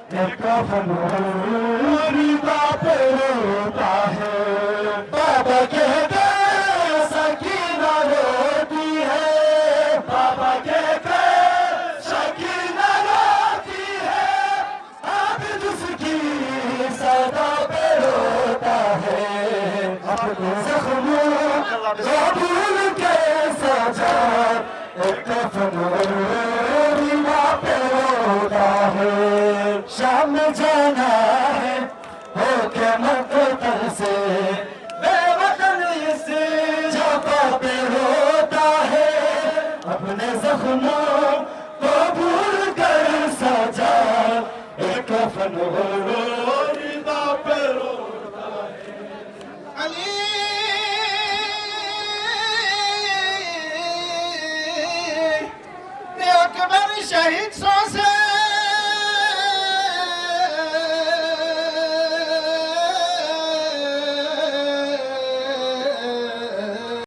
ایک کفن ریتا پہ روتا ہے بابا کہتے سکینہ روتی ہے بابا کہتے سکینہ روتی ہے اب جس کی صدا پہ روتا ہے اپنے زخموں کو بھول کے سجا ایک کفن ریتا پہ روتا ہے شام جانا ہے ہو کے مقتل سے بے وطن اس جگہ پہ روتا ہے اپنے زخموں کو بھول کر سجا ایک کفن ریتا پہ روتا ہے علی اکبر شہید سو سے